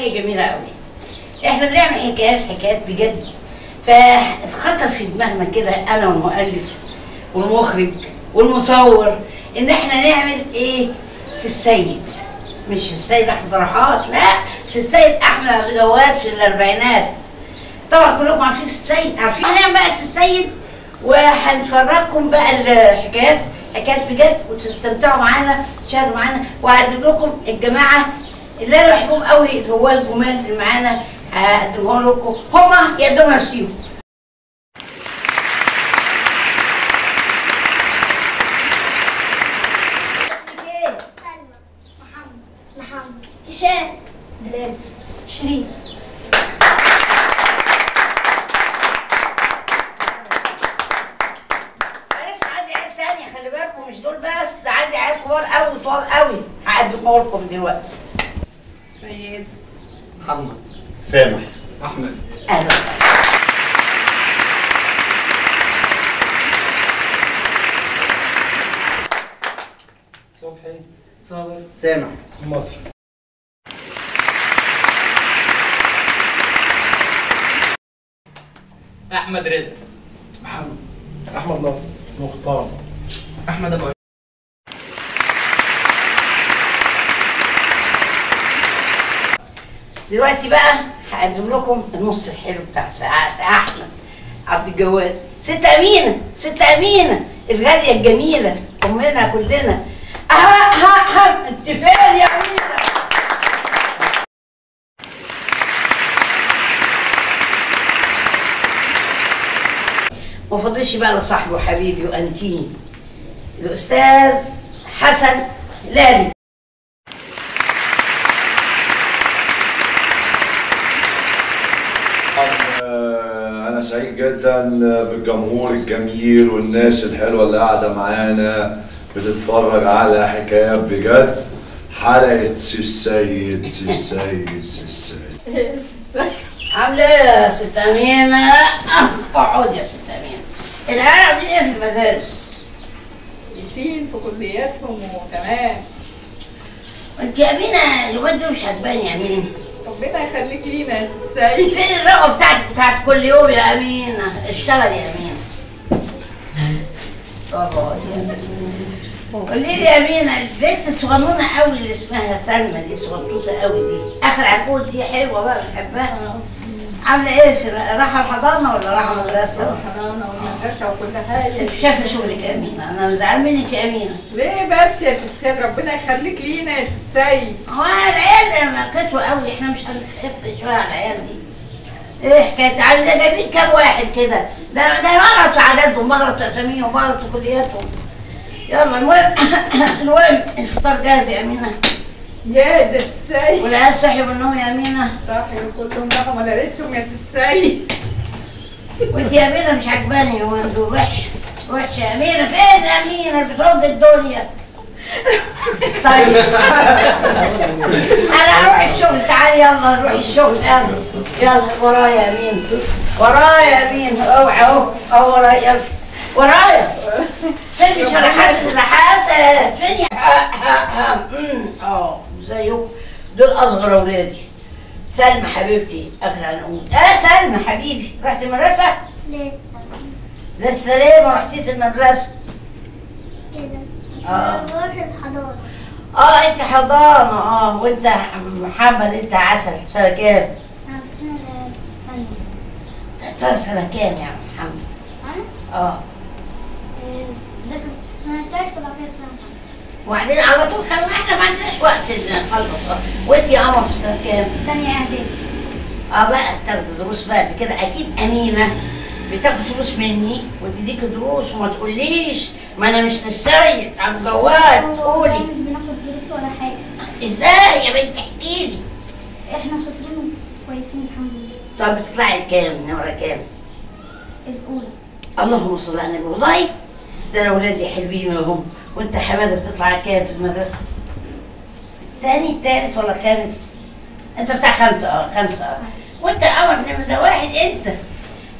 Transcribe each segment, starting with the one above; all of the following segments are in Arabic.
حاجه جميله قوي. احنا بنعمل حكايات بجد. فخطر في دماغنا كده انا والمؤلف والمخرج والمصور ان احنا نعمل ايه؟ سي السيد. مش السيد احمد فرحات، لا، سي السيد احمد جواد في الاربعينات. طبعا كلكم عارفين سي السيد، عارفين. هنعمل بقى سي السيد وهنفرجكم بقى الحكايات حكايات بجد، وتستمتعوا معانا تشاهدوا معانا. وهقدم لكم الجماعه اللي انا بحبهم قوي، هو الجمال اللي معانا هقدمهم لكم، هما يقدموا نفسيهم. محمد هشام بلال شيرين. لسه عندي عيال تانية، خلي بالكم، مش دول بس، ده عندي عيال كبار قوي طوال قوي هقدمهم لكم دلوقتي. سيد محمد سامح احمد. اهلا صبحي صابر سامح مصر. احمد رزق محمد احمد ناصر مختار احمد ابو دلوقتي بقى هقدم لكم النص الحلو بتاع احمد عبد الجواد. ست امينه، ست امينه الغاليه الجميله، امنا كلنا. ها انت فين يا امينه؟ ما فاضلش بقى لصاحبي وحبيبي وانتيمي الاستاذ حسن لالي. أنا سعيد جدا بالجمهور الجميل والناس الحلوة اللي قاعدة معانا بتتفرج على حكايات بجد. حلقة سي السيد سي السيد سي السيد. عاملة ايه يا ست أمينة؟ اقعد يا ست أمينة. العيال عاملين ايه في المدارس؟ كويسين في كلياتهم وتمام. انت يا أمينة الواد دول مش عجباني يا أمينة. ربنا يخليك لينا يا سي السيد. فين الرقبة بتاعت كل يوم يا أمينة؟ اشتغل يا أمينة. اقعد يا أمينة. قولي لي يا أمينة، البنت الصغنونة قوي اللي اسمها سلمى دي، صغنطوطة قوي دي، آخر عنقود دي، حلوة بقى بحبها. عاملة ايه؟ رايحة الحضانة ولا رايحة مدرسة؟ الحضانة والمدرسة وكل حاجة. انت شايفة شغلك يا أمينة، أنا زعلان منك يا أمينة. ليه بس يا سي السيد؟ ربنا يخليك لينا يا سي السيد. هو العيال كتروا قوي، احنا مش هنخف شوية على العيال دي. ايه حكاية عيال ده جايبين كام واحد كده؟ ده غلط في عددهم، غلط في أساميهم، غلط في كلياتهم. يلا المهم الفطار جاهز يا أمينة. يا سي السيد. والعيال صحيوا من النوم يا أمينة؟ صحيوا كلهم راحوا مدارسهم يا سي السيد. وانت يا أمينة مش عجباني اليومين دول، وحشة وحشة يا أمينة. فين يا أمينة بترد الدنيا؟ طيب أنا هروح الشغل، تعالي يلا نروح الشغل. يلا ورايا يا أمينة، ورايا يا أمينة، اوعي اهو ورايا، يلا ورايا. فين شرحات الحاسة؟ فين يا ازيكم؟ دول اصغر اولادي. سلمى حبيبتي اخر عنقود. سلمى حبيبي، رحت المدرسة؟ لسه ليه ما رحتيش المدرسة؟ كده عشان بروح الحضانة. انت حضانة. وانت محمد انت عسل. سنة كام؟ أنا في سنة تانية. ترى سنة كام يا محمد؟ أنا؟ داخل سنة تالتة وبعد كده سنة خمسة. وبعدين على طول احنا ما عندناش وقت نخلص. وانت يا قمر في سنة كام؟ تانية إعدادي. بقى بتاخدي دروس بعد كده اكيد. أمينة بتاخد فلوس مني وتديك دروس وما تقوليش ما انا مش السيد عبد الجواد. قولي مش بناخد دروس ولا حاجة. ازاي يا بنتي؟ احكي لي. احنا شاطرين وكويسين الحمد لله. طب بتطلعي كام؟ نمرة كام؟ الأولى. اللهم صل على النبي. والله ده انا ولادي حلوين اهم. وانت حماده بتطلع كام في المدرسه؟ تاني تالت ولا خامس؟ انت بتاع خمسه. خمسه. وانت قمر نمرة واحد. انت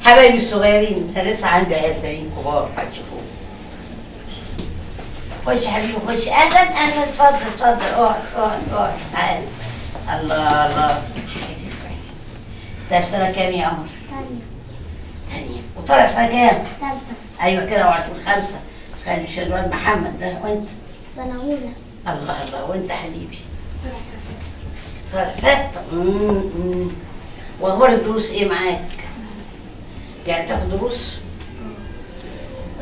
حبايبي الصغيرين، انا لسه عندي عيال تانيين كبار هتشوفوهم. خش يا حبيبي خش. اهلا اتفضل اتفضل. اقعد تعالى. الله طيب سنة كام يا قمر؟ تانية. وطالع سنة كام؟ تالتة. أيوة كده، اوعى تقول 5. خلي الواد محمد ده. وأنت؟ سنة أولى. الله الله. وأنت حبيبي؟ طلع سنة 6. سنة 6. وأخبار الدروس إيه معاك؟ يعني تاخد دروس؟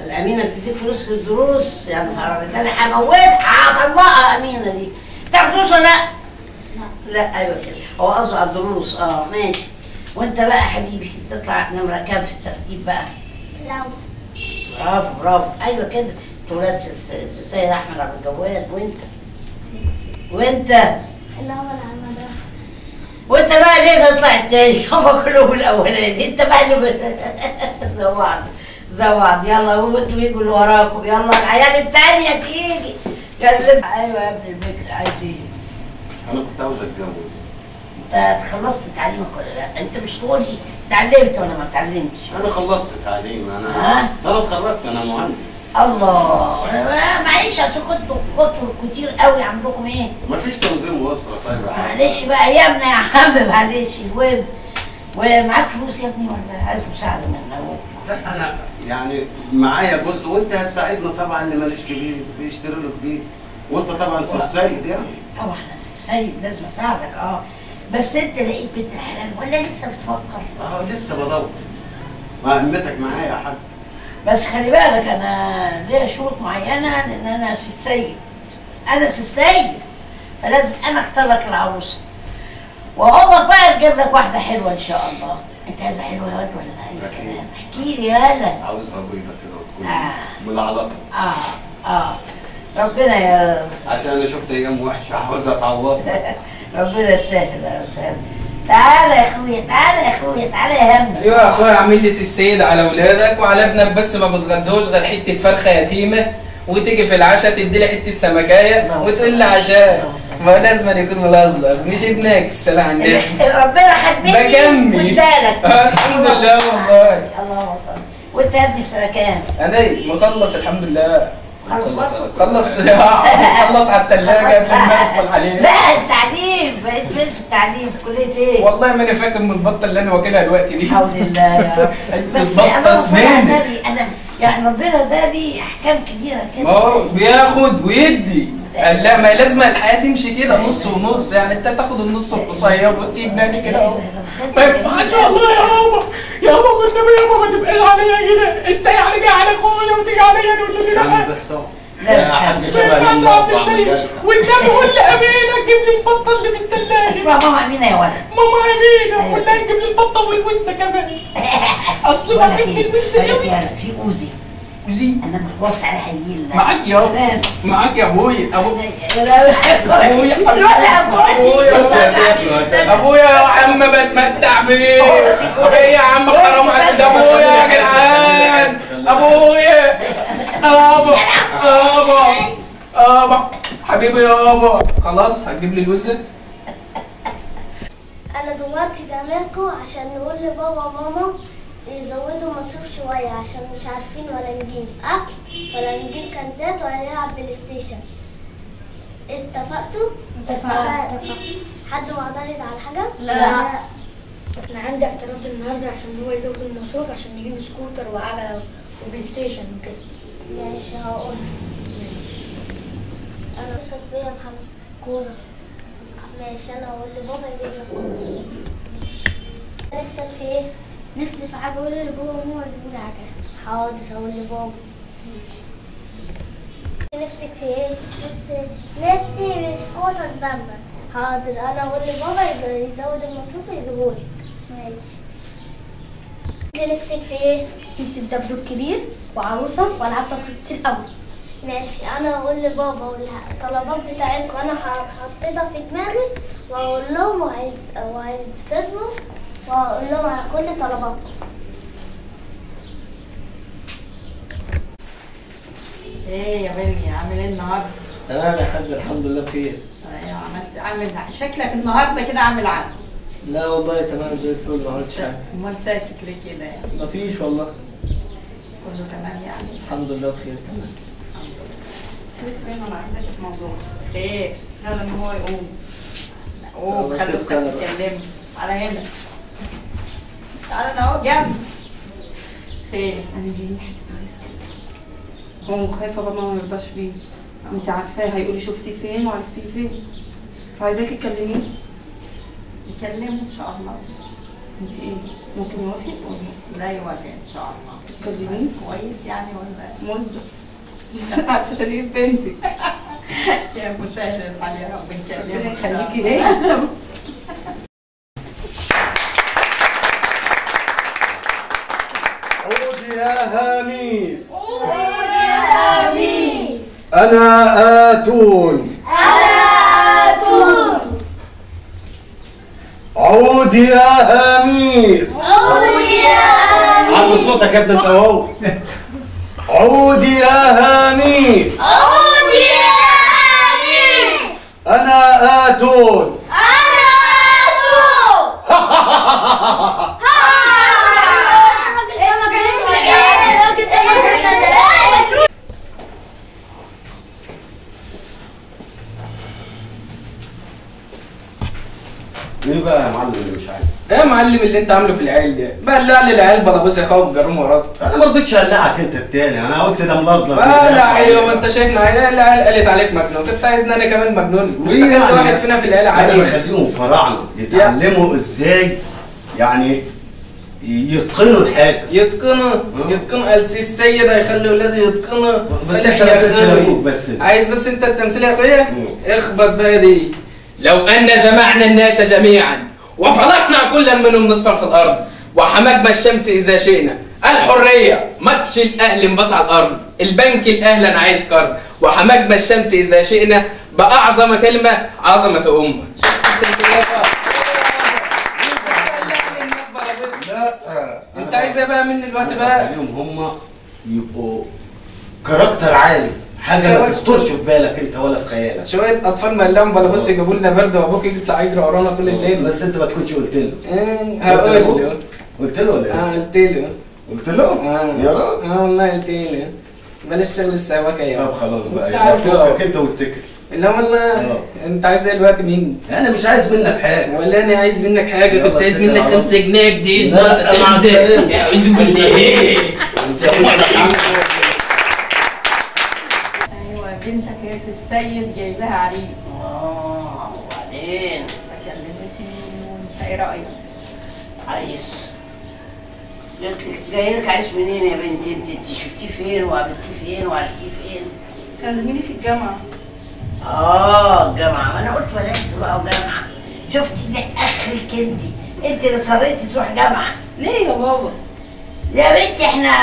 الأمينة بتديك فلوس في الدروس؟ يا نهار أبيض، أنا هموتها هطلقها أمينة دي. تاخد دروس ولا لأ؟ لا. أيوة كده، هو قصده على الدروس. ماشي. وأنت بقى يا حبيبي تطلع نمرة كام في الترتيب بقى؟ الأول. برافو برافو. أيوة كده، ولاد السيد أحمد عبد الجواد. وأنت الأول على المدرسة. وأنت بقى ليه تطلع التاني؟ هما كلهم الأولاني، أنت بقى اللي زي بعض. يلا وانتوا يجوا اللي وراكم. يلا العيال التانية تيجي. ايوه يا ابن البكر، عايز ايه؟ انا كنت عاوز اتجوز. انت خلصت تعليمك ولا لا؟ انت مش تقول لي اتعلمت ولا ما اتعلمتش؟ انا خلصت تعليم. انا اتخرجت. انا مهندس. الله. معلش، انتوا كنتوا كتير قوي عندكم ايه؟ مفيش تنظيم واسره. طيب معلش بقى ايامنا يا عم، معلش. المهم، ومعاك فلوس يا ابني ولا عايز مساعده من ابوك؟ لا، انا يعني معايا جزء، وانت هتساعدنا طبعا. اللي مالوش كبير بيشتري له كبير، وانت طبعا سي السيد يعني. طبعا يا سي السيد لازم اساعدك. بس انت لقيت بنت الحلال ولا لسه بتفكر؟ لسه بدور. ما همتك معايا يا حاج. بس خلي بالك، انا ليا شروط معينه، لان انا سي السيد. انا سي السيد، فلازم انا اختار لك العروسه، وامك بقى تجيب لك واحده حلوه ان شاء الله. انت عايزه حلوه يا واد ولا لا؟ اي كلام. احكي لي يالا. عاوزها بيضه كده وتكون ملعلقه. ربنا يا عشان انا شفت ايام وحشه عاوزها تعوضها. ربنا يسهل يا رب. تعالى يا اخويا، تعالى يا اخويا، تعالى يا هم. ايوه يا اخويا، عامل لي سي السيد على اولادك وعلى ابنك، بس ما بتغدوش غير حته فرخه يتيمه، وتيجي في العشاء تدي لي حته سمكايه وتقول لي عشاء. ما لازم يكون ملزلز، مش ابنك. السلام عليكم. ربنا خدمني بكمل. وادالك. الحمد لله والله. اللهم صل. وانت يا ابني في سنه كام؟ انا مخلص الحمد لله. خلص خلص على الثلاجه في المدخل عليه. لا، التعليم بقيت فين في التعليم؟ في كليه ايه؟ والله ما انا فاكر من البطه اللي انا واكلها دلوقتي دي. حول الله يا رب. بس البطه سنين. انا يعني ربنا ده ليه احكام كبيره كده. ما هو بياخد ويدي. قال لا، ما لازم الحياه تمشي كده نص ونص، يعني انت تاخد النص القصير وتسيب نادي كده اهو. ما ينفعش والله يا بابا. يا بابا والنبي يا بابا، ما تبقاش عليا كده. انت يعني جاي على اخويا وتيجي عليا انا وتقول لي لا. بس هو يا حاج شبه والنبي قول لامينه تجيب لي البطه اللي في الثلاجه. اسمع ماما امينه يا ولد. ماما امينه قول لها تجيب لي البطه والوزه كمان. اصل بحب الوزه قوي. في اوزي. انا ببص على هيجيلنا. معاك يا ابويا. معاك يا ابويا. ابويا ابويا يا عم بتمتع بيه. ايه يا عم حرام عليك. ده ابويا يا جدعان. ابويا. ابا حبيبي يابا. خلاص هتجيب لي الوزه. أنا دلوقتي جايباكوا عشان نقول لبابا وماما يزودوا مصروف شوية، عشان مش عارفين ولا نجيب أكل ولا نجيب كنزات ولا نلعب بلاي ستيشن. اتفقتوا؟ اتفقنا. حد معترض على حاجة؟ لا. أنا عندي اعتراض النهارده عشان هو يزود المصروف عشان نجيب سكوتر وعجلة وبلاي ستيشن وكده. ماشي هقول. أنا نفسك فيا يا محمد؟ كورة. ماشي، أنا هقول لبابا يجيب لك كورة. نفسك في إيه؟ نفسي في حاجة، أقول لبابا وماما يجيبوا لي عجلة. حاضر هقول لبابا. نفسك في ايه؟ نفسي في سكوتر بامبر. حاضر انا هقول لبابا يزود المصروف ويجيبهولك. ماشي. انت نفسك في ايه؟ نفسي في دبدوب كبير وعروسة والعاب طبخ كتير قوي. ماشي، انا هقول لبابا والطلبات بتاعتكم انا حطيتها في دماغي وهقول لهم وهيتصدموا وهقول لهم على كل طلباتكم. ايه يا بني، عامل ايه النهارده؟ تمام يا حاج، الحمد لله بخير. ايوه، عامل شكلك النهارده كده عامل عقل. لا والله تمام زي الفل، ما عملتش حاجه. امال ساكت ليه كده يعني؟ مفيش والله. كله تمام يعني؟ الحمد لله بخير تمام. الحمد لله. سيبك منه، انا عايزاك في موضوع. خير، يلا ان هو يقوم. قوم، خليك تتكلمي على هنا. تعالى انا اهو جنبي. خير. انا جاي حاجه كويسه كده. هو خايفه بابا ما يرضاش بيه. انت عارفاه هيقول لي شفتيه فين وعرفتيه فين. فعايزاكي تكلميه. نكلمه ان شاء الله. انت ايه؟ ممكن يوافق ولا لا يوافق ان شاء الله. تكلميه؟ كويس يعني ولا مزة. عارفه تجيب بنتك. يا مسهل الحال يا رب نكلمه. ربنا يخليكي ايه؟ عودي يا هاميس. عودي يا هاميس. أنا آتون. عودي يا هاميس. عودي يا هاميس. على صوتك يا ابن انت اهو. عودي يا هاميس. عودي يا هاميس. أنا آتون. ايه بقى يا معلم اللي مش عارف؟ ايه يا معلم اللي انت عامله في العيال ده؟ بقلع لي العيال بلابوس يا اخويا بجرهم وراك. انا ما رضيتش اقلعك انت التاني، انا قلت ده ملظلظ. لا ايوه ما انت شايفنا العيال قالت عليك مجنون، كنت عايزني انا كمان مجنون. مش وإيه تخيل يعني؟ واحد فينا في العيال انا عادي. بخليهم فراعنه يتعلموا ازاي يعني يتقنوا الحاجه. يتقنوا السيس السيد هيخلي ولاده يتقنوا. بس فلح انت يا ما تقدرش أخوي. لابوك بس. عايز بس انت التمثيل يا اخويا؟ اخبط بقى دي. لو ان جمعنا الناس جميعا وفلقنا كل منهم نصفا في الارض وحمجنا الشمس اذا شئنا. الحريه ماتش الاهلي انبص على الارض. البنك الاهلي انا عايز كارد وحمجنا الشمس اذا شئنا باعظم كلمه عظمه امه. لا انت عايز ايه بقى مني الوقت بقى؟ خليهم هم يبقوا كاركتر عالي، حاجه ما تخطرش في بالك انت ولا في خيالك. شويه اطفال مقلعهم بلابوس يجيبوا لنا برد وابوك يطلع يجري ورانا طول الليل. بس انت ما تكونش قلت له. هقول له. قلت له ولا لسه؟ قلت له. قلت له؟ يا راجل. والله قلت له. بلاش شغل السواكه يا. طب خلاص بقى يبقى فكك انت واتكل. لا والله. انت عايز ايه دلوقتي مين؟ انا مش عايز منك حاجه. ولا انا عايز منك حاجه، كنت عايز منك 5 جنيه جديد. لا مع السلامه. اعوذ بالله. ايوه بنتك يا سي السيد جاي لها عريس. وبعدين كلمتني وانت ايه رايك؟ عريس قلت لك جاي لك عريس منين يا بنتي؟ انت شفتيه فين وقابلتيه فين وعرفتيه فين؟ كان زميلي في الجامعه. الجامعه، انا قلت بلاش تروحوا جامعه. شفتي ده اخرك انت اللي صريتي تروح جامعه. ليه يا بابا؟ يا بنتي احنا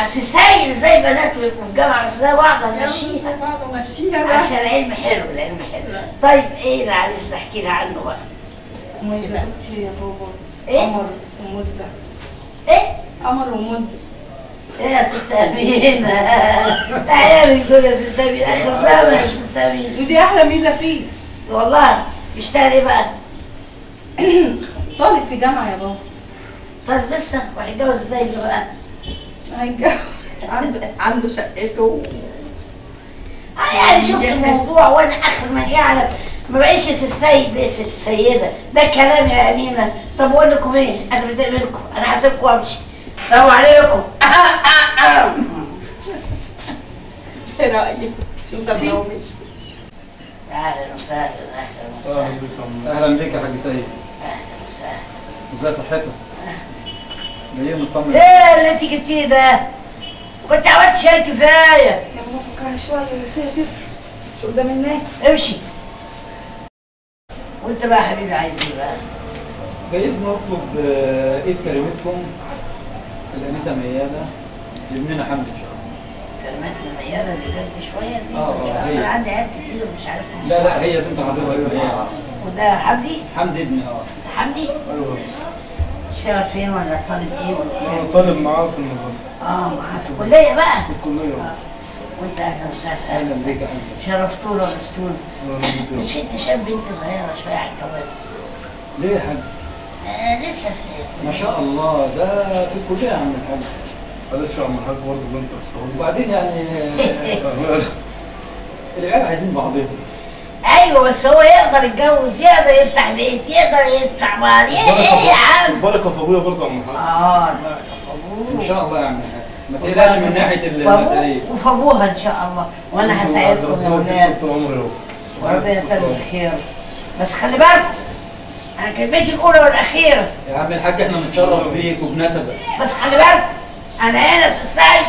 سيسايل زي بنات ويبقوا في جامعه بس زي بعض هنمشيها. مشيها بقى. عشان العلم حلو، العلم حلو. طيب ايه العريس ده؟ احكي لي عنه بقى. مزة اختي يا بابا. ايه؟ قمر ومزة. ايه؟ قمر ومزة. ايه يا ست امينه؟ عيالك دول يا ست امينه اخر زمن يا ست امينه. ودي احلى ميزه فيه. والله بيشتغل ايه بقى؟ طالب في جامعه يا بابا. طيب لسه وهيتجوز ازاي ده بقى؟ هيتجوز. عنده شقته. يعني شفت الموضوع وانا اخر من يعلم ما بقيش السيد بقى ست السيده. ده كلام يا امينه. طب اقول لكم ايه؟ انا بتضايق منكم، انا هسيبكم وامشي. السلام عليكم. ايه رايك؟ شفتي؟ اهلا وسهلا اهلا وسهلا. اهلا بك يا حاج سيد. اهلا وسهلا. ازاي صحتك؟ جايين نطمن. ايه اللي انت جبتيه ده؟ كنت عملت شاي كفايه. يا بابا فكرها شويه يا ساتر. مش قدام الناس. امشي. وانت بقى يا حبيبي عايز ايه بقى؟ جايين نطلب ايد كريمتكم الانسه مياده لابننا حمدي ان شاء الله. كلمات مميزه بجد شويه دي. هي. انا عندي عيال كتير مش عارفهم. لا هي بنت حضرتك هي. وده حمدي؟ حمدي ابني حمدي؟ ايوه. اشتغل فين ولا طالب ايه ولا ايه؟ طالب معاه في المدرسه. معاه في الكليه بقى؟ في الكليه. وانت اهلا وسهلا. اهلا بك يا حمدي. شرفتونا ونستونا. بس انت شاب بنت صغيره شويه على الجواز. ليه يا حاج؟ لسه في ما شاء الله ده في الكليه يا عم الحاج. قالت يا عم الحاج برضه بنت السعودي. وبعدين يعني العيال عايزين بعضهم. ايوه بس هو يقدر يتجوز، يقدر يفتح بيت، يقدر يفتح مال، ايه يا عم؟ بركه في ابويا بركه يا عم الحاج. البركه في ابوه ان شاء الله يا عم الحاج، ما تقلقش من ناحيه المسؤوليه. وفي ابوها ان شاء الله، وانا هساعدكم يا ولاد طول عمري اهو. وربنا يتمم بخير. بس خلي بالكم انا كلمتي الاولى والاخيره. يا عم الحاج احنا متشرف بيك وبنسبك. بس خلي بالكم انا انس السعيد.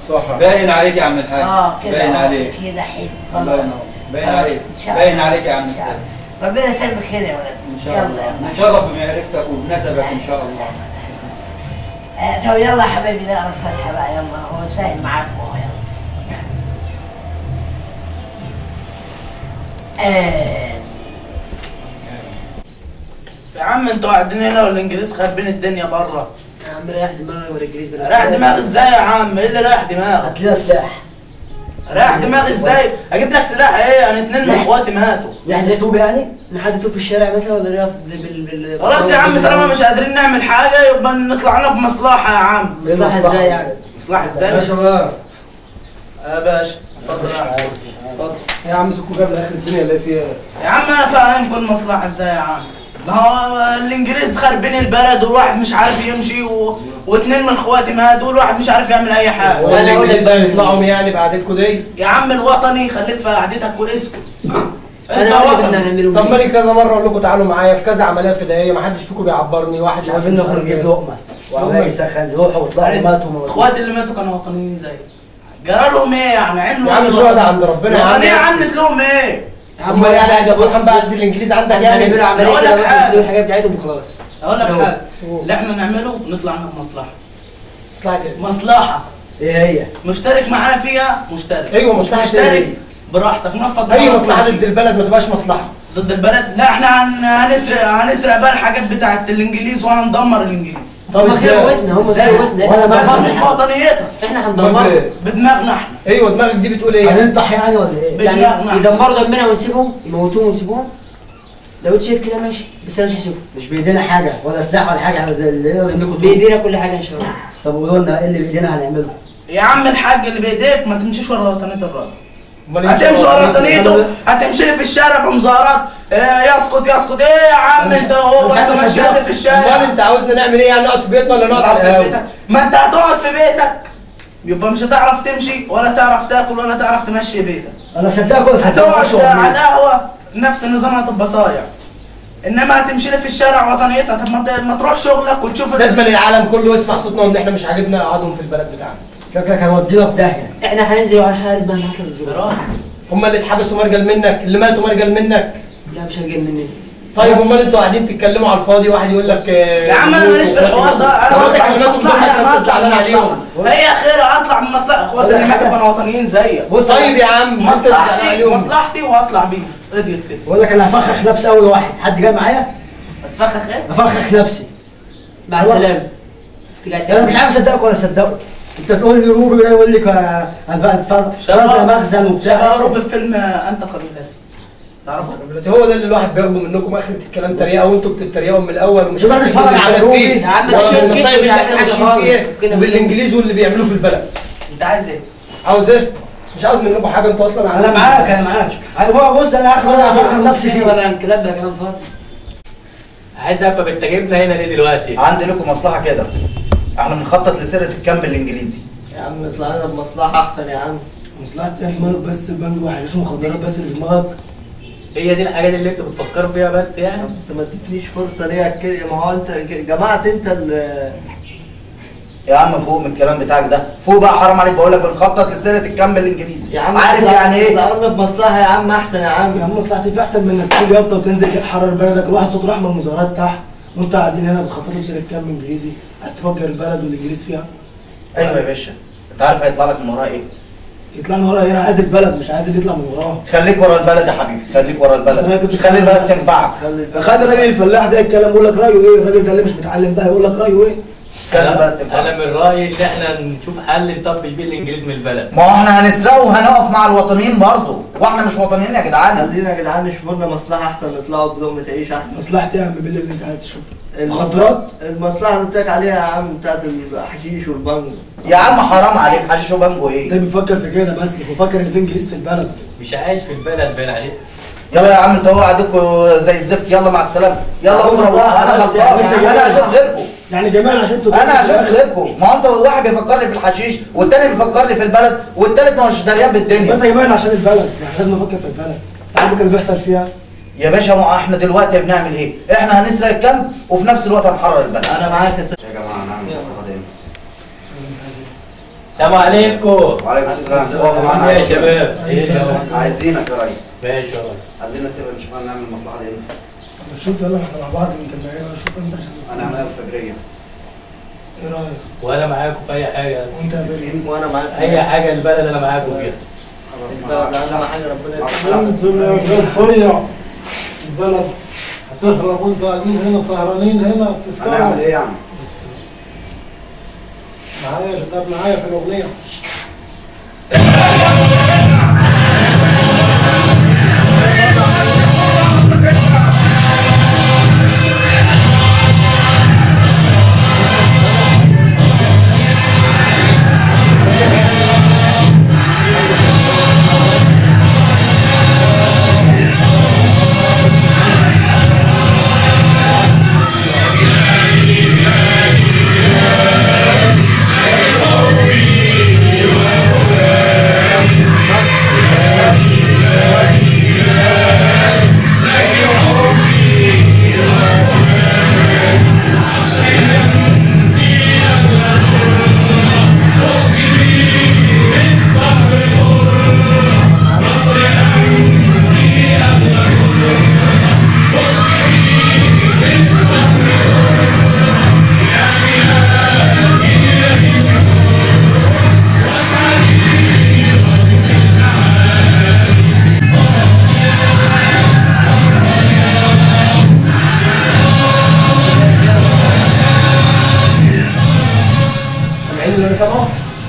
صح باين عليك يا عم الحاج. كده باين عليك كده حلو. الله ينور. باين خلاص، عليك إن شاء الله. باين عليك يا عم السيد. ربنا يتمم بخير يا ولاد. ان شاء الله نتشرف بمعرفتك وبنسبك ان شاء الله. طب يلا يا حبايبي نقرا الفاتحه بقى، يلا هو سهل معاكم اهو. يلا يا عم انتوا قاعدين هنا والانجليز خاربين الدنيا بره. يا عم ريح دماغي والانجليز رايح دماغي ازاي يا عم؟ ايه اللي رايح دماغك؟ هات لنا سلاح. رايح دماغي ازاي؟ اجيب لك سلاح ايه؟ انا 2 من اخواتي ماتوا. نحدثوه يعني؟ نحدثوه في الشارع مثلا ولا نقف خلاص يا عم طالما مش قادرين نعمل حاجه يبقى نطلع لنا بمصلحه يا عم. مصلحه ازاي يعني؟ مصلحه ازاي؟ يا شباب. يا باشا اتفضل يا عم. اتفضل يا عم سكوا جاب لاخر الدنيا اللي فيها. يا عم انا فاهمكم المصلحه ازاي يا عم. ما هو الانجليز خاربين البلد والواحد مش عارف يمشي واتنين من اخواتي ماتوا والواحد مش عارف يعمل اي حاجه. وانا اقول لك بقى يطلعوا يعني بقعدتكم دي. يا عم الوطني خليك في قعدتك واسكت. انا اقول لك بدنا نعمله. طب مالي كذا مره اقول لكم تعالوا معايا في كذا عمليه فدائيه، ما حدش فيكم بيعبرني، واحد مش عارفين نخرج نجيب لقمه وعمال يسخن روحوا وطلعوا ماتوا. اخواتي اللي ماتوا كانوا وطنيين زي جرى لهم ايه يعني؟ عملوا يا عم شهداء عند ربنا يا عم. ايه عملت لهم ايه؟ امال يعني هيدا فرحان بقى بالانجليز عندك يعني؟ نعملوا عمليه كده ونسلوا الحاجات بتاعتهم وخلاص. اقول لك حاجه اللي احنا نعمله نطلع لنا بمصلحه. مصلحه ايه؟ مصلحه. ايه هي؟ مشترك معانا فيها مشترك. ايوه مصلحه مشترك براحتك نفض. اي مصلحه ضد البلد ما تبقاش مصلحه. ضد البلد؟ لا احنا هنسرق بقى الحاجات بتاعت الانجليز وهندمر الانجليز. طب ازاي؟ هم ثروتنا بس مش بوطنيتها. احنا هندمرهم بدماغنا احنا. ايوه دماغك دي بتقول ايه؟ هننطح يعني ولا ايه؟ يعني يدمروا دمنا ونسيبهم، يموتوهم ونسيبهم؟ لو انت شايف كده ماشي، بس انا مش هسيبهم. مش بايدينا حاجه ولا سلاح ولا حاجه، اللي نقدر نملكه بايدينا كل حاجه ان شاء الله. طب قولوا لنا ايه اللي بايدينا هنعمله؟ يا عم الحاج اللي بايديك ما تمشيش ورا وطنيه الراجل. هتمشي ورا وطنيته، هتمشي لي في الشارع بمظاهرات يسقط يسقط. ايه يا عم انت هو انت ماشي في الشارع؟ امال انت عاوزنا نعمل ايه يعني؟ نقعد في بيتنا ولا نقعد على القهوه؟ ما انت هتقعد في بيتك يبقى مش هتعرف تمشي ولا تعرف تاكل ولا تعرف تمشي بيتك. انا صدقك ولا صدقك؟ هتقعد على القهوه نفس النظام هتبقى صايع. انما هتمشي لي في الشارع وطنيتنا. طب ما تروح شغلك وتشوف. لازم العالم كله يسمع صوتنا وان احنا مش عاجبنا قعدهم في البلد بتاعنا. شكلك هنودينا في داهيه. احنا هننزل على حال ما حصل الظروف. هم اللي اتحبسوا مرجل منك، اللي ماتوا مرجل منك. لا مش هرجل مني. طيب امال انتوا قاعدين تتكلموا على الفاضي، واحد يقول لك يا عم انا ماليش في الحوار ده. انا بقول لك اللي ماتوا دول انت زعلان عليهم. هي خير اطلع من مصلحه اخواتي اللي ماتوا كانوا وطنيين زيك. طيب يا عم مصلحتي وهطلع بيها. اضيف كده. بقول لك انا هفخخ نفسي اول واحد. حد جاي معايا؟ هتفخخ ايه؟ هفخخ نفسي. مع السلامه. انا مش عارف اصدقك ولا اصدقك. انت تقول لي روبي ولا يقول لك مخزن وبتاع. روبي في فيلم انت قبيلتي. تعرفوا؟ هو ده اللي الواحد بياخده منكم اخرة الكلام تريقه، وانتوا بتتريقوا من الاول ومش نتفرج على روبي يا عم المصايب اللي احنا عايشين فيها وبالانجليز واللي بيعملوه في البلد. انت عايز ايه؟ عاوز ايه؟ مش عاوز منكم حاجه انتوا اصلا. انا معاك انا معاك. هو بص انا اخر مره افكر نفسي فيه. ولا عن الكلام ده كلام فاضي. عايز افهم انت جايبنا هنا ليه دلوقتي؟ عندي لكم مصلحه كده. احنا بنخطط لسرقه الكامب الانجليزي. يا عم اطلع لنا بمصلحه احسن يا عم. مصلحه ايه؟ مالك بس البنك وحشيش مخدرات بس اللي في دماغك؟ هي دي الحاجات اللي انتوا بتفكروا فيها بس يعني؟ انت ما اديتنيش فرصه ليه كده؟ ما هو انت جمعت انت يا عم فوق من الكلام بتاعك ده، فوق بقى حرام عليك، بقول لك بنخطط لسرقه الكامب الانجليزي. يا عم عارف يعني ايه؟ اطلع لنا بمصلحه يا عم احسن يا عم. يا عم مصلحتي في احسن من انك تيجي يافطه وتنزل كده تحرر بلدك. الواحد صوت رحمه المظاهرات تحت وانت قاعدين هنا بتخططوا لسرقه كامب انجليزي. عايز تفجر البلد والانجليز فيها؟ ايوه يا باشا. انت عارف هيطلع لك من وراها ايه؟ يطلع من وراها ايه؟ انا عايز البلد مش عايز اللي يطلع من وراها. خليك ورا البلد يا حبيبي، خليك ورا البلد. خلي البلد تنفعك. خلي الراجل الفلاح ده يتكلم يقول لك رايه ايه؟ الراجل ده اللي مش متعلم ده هيقول لك رايه ايه؟ انا من رايي ان احنا نشوف حل نطفش بيه الانجليز من البلد. ما هو احنا هنسرقه وهنقف مع الوطنيين برضه، واحنا مش وطنيين يا جدعان. خلينا يا جدعان نشوف لنا مصلحه احسن نطلعوا بلقمه عيش احسن. مصلحتي يا عم بالله اللي انت عايز تشوفها. المخدرات؟ المصلحه اللي قلت لك عليها يا عم بتاعت الحشيش والبانجو. يا عم حرام عليك، حشيش وبانجو ايه؟ ده بيفكر في كده بس مش بيفكر ان في انجليز في البلد. مش عايش في البلد باين عليك. يلا يا عم انت هو قعدتكم زي الزفت، يلا مع السلامه، يلا قوم روحوا، انا غلطان، انا هشوف غيركم. يعني جمال عشان تقول انا هشوف غيركم، ما هو انت واحد بيفكر لي في الحشيش والتاني بيفكر لي في البلد والتالت ما هوش دريان بالدنيا. انت جمال عشان البلد، يعني لازم افكر في البلد. تعرف اللي بيحصل فيها؟ يا باشا ما احنا دلوقتي بنعمل ايه؟ احنا هنسرق الكامب وفي نفس الوقت هنحرر البلد. انا معاك يا جماعه هنعمل مصلحه امتى؟ السلام عليكم. وعليكم السلام. اقفوا معانا يا شباب. عايزينك يا ريس. ماشي يا ريس. عايزين نتفق نشوف هنعمل المصلحه دي امتى. طب نشوف يلا احنا مع بعض مجمعين، نشوف امتى عشان هنعملها الفجريه. ايه رايك؟ وانا معاكم في اي حاجه. وانت يا بيه؟ وانا معاك اي حاجه البلد انا معاكم فيها. البلد اهم حاجه ربنا يستر. انتم يا فات صيع البلد هتخرب وانتوا قاعدين هنا سهرانين هنا بتسكروا. هنعمل ايه يا عم؟ معايا طب معايا في الاغنيه.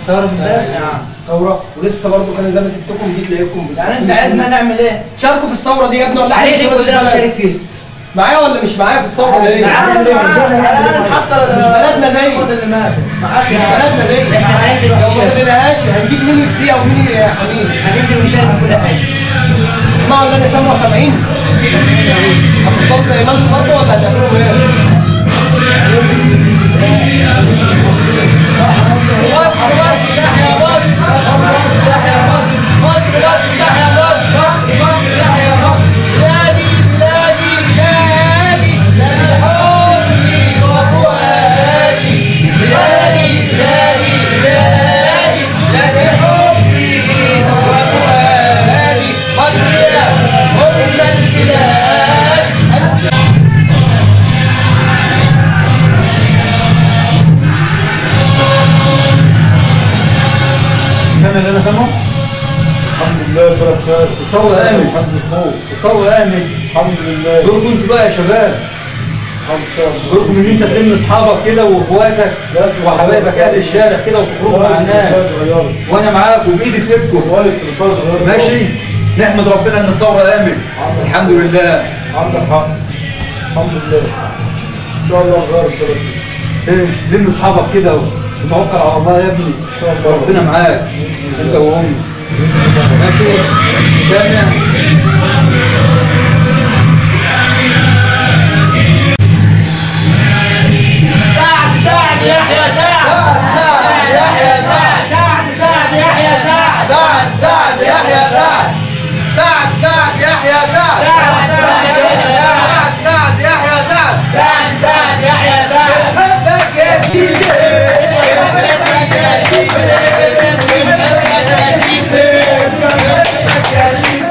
ثوره في البلد ثوره ولسه برضه كان زي ما سبتكم جيت لقيتكم يعني انت عايزنا نعمل ايه؟ شاركوا في الثوره دي يا ابني ولا عايز كلنا نشارك فيها. معايا ولا مش معايا في الثوره دي؟ انا نحصل مش بلدنا دي، اللي مات مش بلدنا دي. احنا هننزل لو ما ونشارك. خدناهاش هنجيب مين يفديها ومين يحمينا. هننزل ونشارك في كل حاجه. اسمعوا اللي انا سامعه سامعين؟ هتفضلوا زي ما انتوا برضه ولا هتعملوا ايه؟ مصر مصر تحيا مصر، مصر تحيا مصر، مصر مصر تحيا مصر، مصر مصر تحيا مصر. بلادي بلادي بلادي بلادي حبي وفؤادي، بلادي بلادي بلادي بلادي حبي وفؤادي. مصر يا أم البلاد أنت. سامع اللي انا سامعه؟ الحمد لله طلعت فارق. الثوره قامت. حجز الخوف. الثوره قامت. الحمد لله. دوركم انتوا بقى يا شباب. دوركم ان انت تلم اصحابك كده واخواتك وحبايبك اهل الشارع كده وتخرجوا مع الناس. وانا معاكم بايدي في ايدكم. ماشي؟ نحمد ربنا ان الثوره قامت. الحمد لله. عندك حق. الحمد لله. ان شاء الله نغير البلد دي. ايه لم اصحابك كده وتوكل على الله يا ابني. ان شاء الله ربنا معاك انت وهم. ماشي؟ سامع؟ سعد سعد يحيى سعد، سعد يحيى سعد، سعد سعد يحيى سعد، سعد سعد يحيى سعد، سعد سعد يحيى سعد، سعد سعد يحيى سعد، سعد سعد يحيى سعد، سعد سعد يحيى سعد. بنحبك يا سيدي، بنحبك يا سيدي، بنحبك يا سيدي، بنحبك يا سيدي.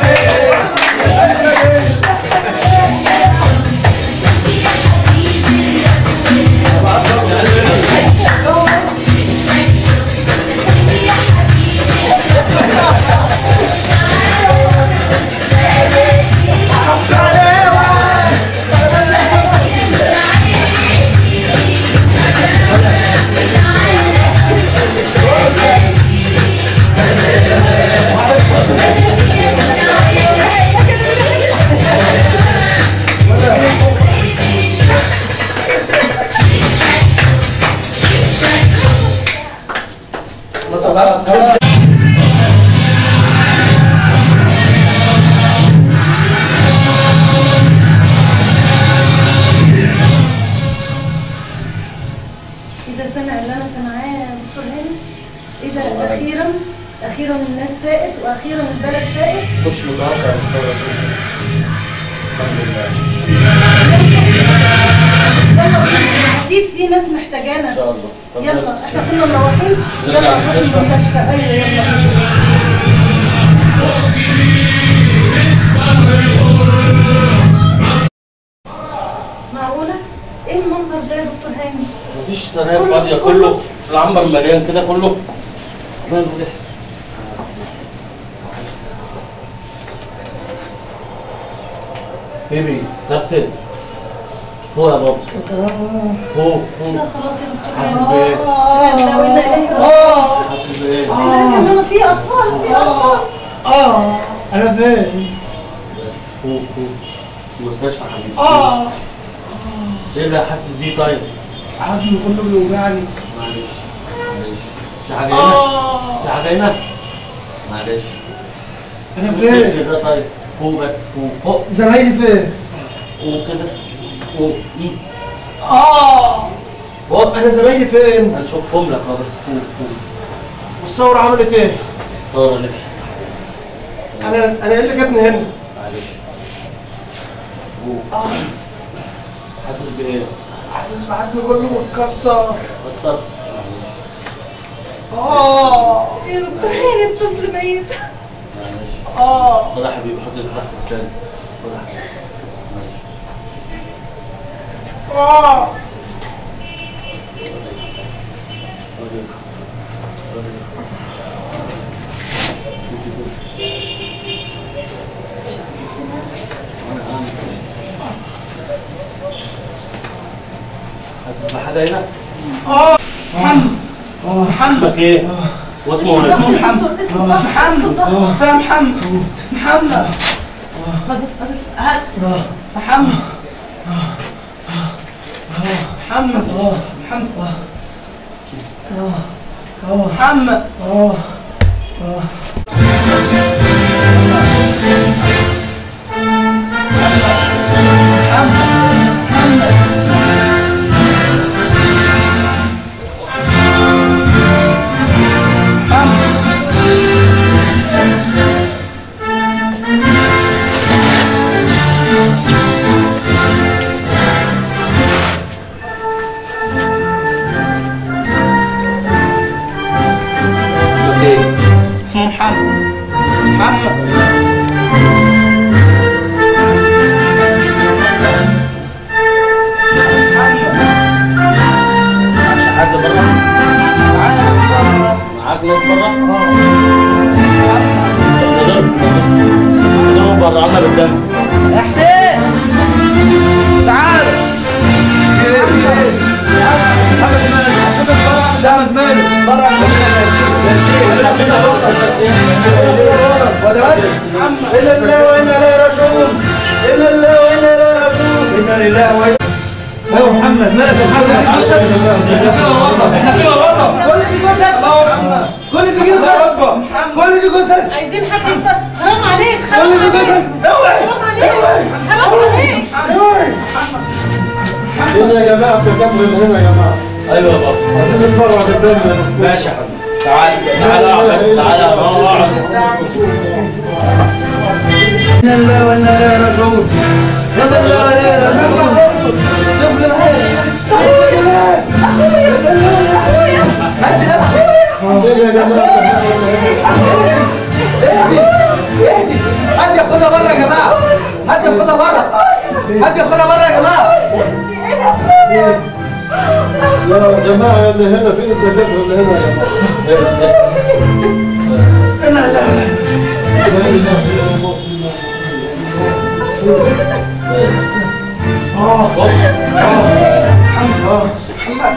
ده سمع اللي انا سامعاه يا دكتور هاني؟ ايه ده؟ اخيرا الناس فاقت واخيرا البلد فاقت. كنتش متوقع الثوره دي. الحمد لله. اكيد في ناس محتاجانا. ان شاء الله. يلا احنا كنا مروحين. نرجع يلا نروح المستشفى. ايوه يلا. معقولة؟ ايه المنظر ده يا دكتور هاني؟ مفيش سراير فاضيه، كله العنبر مليان كده كله. ماله ده؟ بيبي كابتن فوق يا بابا، فوق لا خلاص يا دكتور حاسس هاني. بايه؟ لا ولا ايه؟ حاسس بايه؟ لا كمان في اطفال انا فين؟ بس فوق المستشفى حبيبي. ايه اللي حاسس بيه طيب؟ عظمي كله بيوجعني. معلش في حاجه هنا؟ في حاجه هنا؟ معلش انا فين؟ ده طيب فوق بس فوق زمايلي فين؟ فوق كده فوق. فوق انا زمايلي فين؟ هنشوفهم لك بس فوق. والثوره عملت ايه؟ الثوره نجحت. انا ايه اللي جابني هنا؟ معلش فوق. حاسس بايه؟ حاسس بعظمي كله متكسر. كسر. يا دكتور هاني الطفل ميت. معلش خد يا حبيبي، حط ايدك تحت لسانك. خد يا حبيبي حاسس بحاجه هنا؟ محمد اسمك ايه؟ واسمه ولا اسمه محمد. فيها محمد. محمد محمد اسمه محمد. معكش حد بره؟ معاك ناس بره؟ اضربهم بره عنا بالدم. يا حسين تعال. محمد ماله بره إلا الله وإنا إليه راجعون. إلا الله وإنا إليه راجعون. إنا لله وإنا ايوه محمد مالك يا محمد؟ احنا في غلط. كل دي جثث. كل دي جثث. كل دي جثث. عايزين حد يبقى حرام عليك. كل دي جثث. اوعي. حرام عليك. حرام عليك. هنا يا جماعه تكمل هنا يا جماعه. ايوه يا بابا عايزين نتفرج الدم يا دكتور. ماشي يا حبيبي. تعال اقعد بس، تعال اقعد. إنا لله وإنا إليه راجعون. إنا لله وإنا إليه راجعون. طفل معايا. أخويا. هدي نفسك. هنا يا جماعه. اهدي. حد ياخدها بره يا جماعة. حد ياخدها بره. حد ياخدها بره يا جماعة. يا جماعه اللي هنا فين الدكاتره اللي هنا يا جماعه؟ إنا لله. لا اله الا الله. محمد.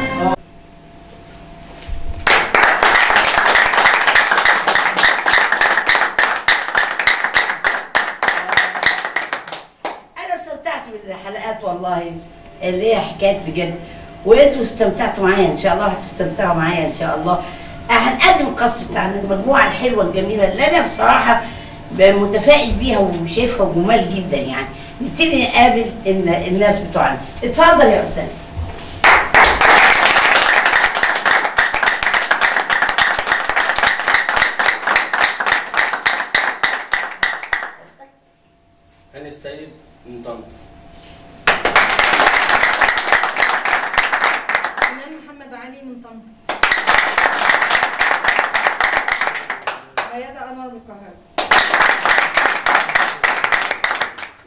انا استمتعت بالحلقات والله اللي هي حكايات بجد، وانتوا استمتعتوا معايا ان شاء الله، هتستمتعوا معايا ان شاء الله. هنقدم القص بتاعنا، المجموعه الحلوه الجميله اللي انا بصراحه متفائل بيها وشايفها جمال جدا يعني. نبتدي نقابل الناس بتوعنا. اتفضل يا استاذ. ميادة أنور من القاهرة.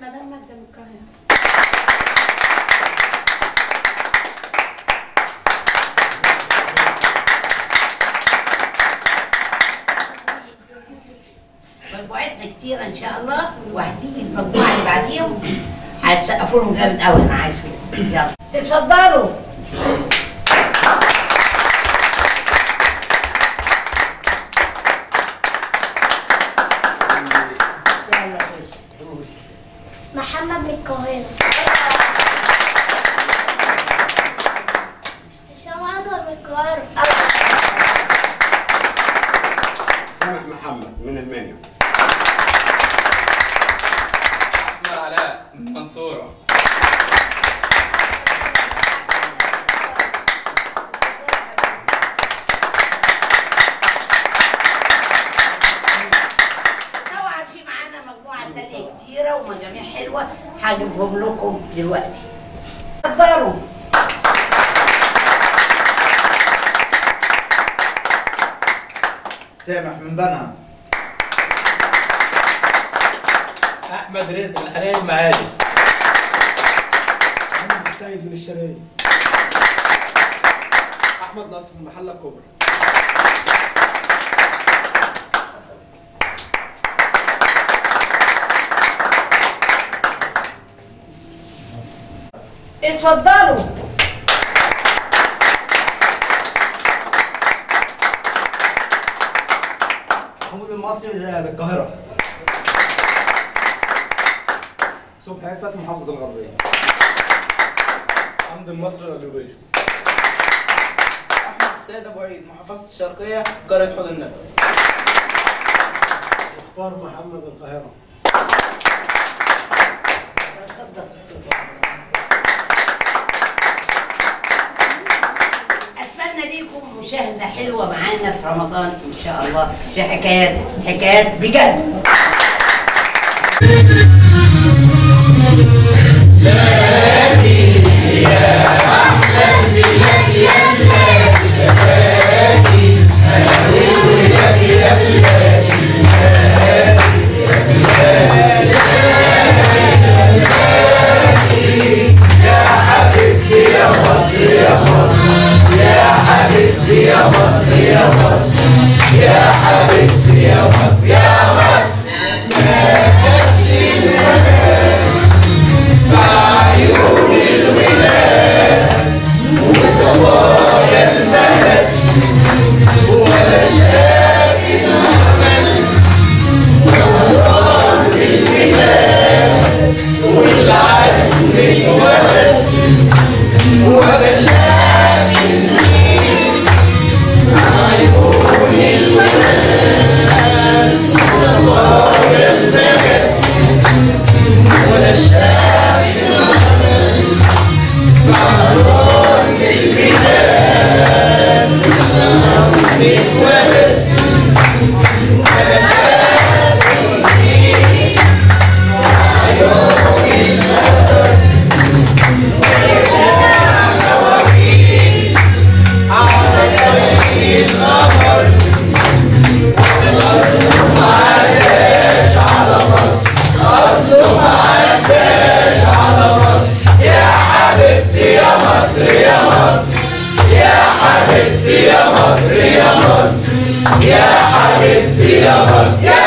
مدام ماجدة من القاهرة. مجموعتنا كتيرة إن شاء الله، وهتيجي المجموعة اللي بعديهم هتسقفوا لهم جامد قوي. أنا عايز كده. يلا اتفضلوا. محمد من القاهرة. هشام أنور من القاهرة. سامح محمد من المنيا. احمد علاء من المنصورة. طبعا في معانا مجموعة تانية كتيرة ومجاميع حلوة هجيبهم لكم دلوقتي. اتفضلوا. سامح من بنها. احمد رزق من حنين المعادي. محمد السيد من الشرقية. احمد ناصر من المحله الكبرى. اتفضلوا. محمود المصري من القاهرة. صبحي عفت محافظة الغربية. حمد المصري الألوبية. احمد السيد ابو عيد محافظه الشرقيه قريه حوض النبي. مختار محمد القاهرة. اتمنى ليكم مشاهده حلوه معانا في رمضان ان شاء الله، في حكايات بجد. يا حبيبتي يا مصر يا